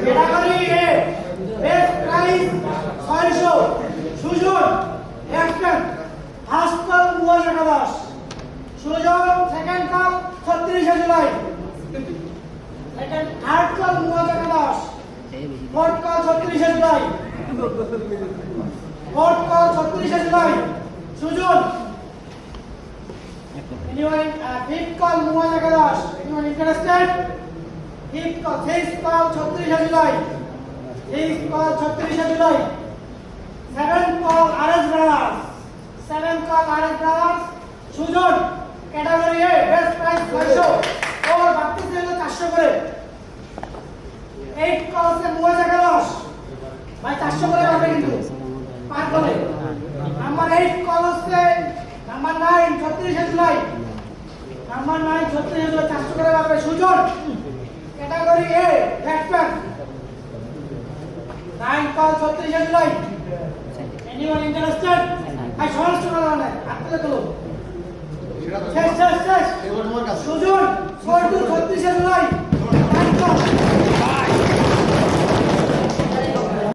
category A best price 600 Sujon captain first call 52 Das Sujon second call 36 July second third call 52 Das fourth call 36 July fourth call 36 July Sujon anyone fifth call 52 দাস anyone interested fifth call sixth call 36 July sixth call 36 July seventh call RS brothers seventh call RS brothers Sujon category A best price 600 और বাকি ছিল 400 করে 8 call से 52 দাস ভাই 400 করে পাবে কিন্তু পার করে নাম্বার 8 call से নাম্বার 9 36 জুলাই নাম্বার 9 36 জুলাই 400 করে পাবে Sujon category A batsman 9 call 36 July anyone interested আই সমস্ত না হাত তুলে তোলো শেষ সুজন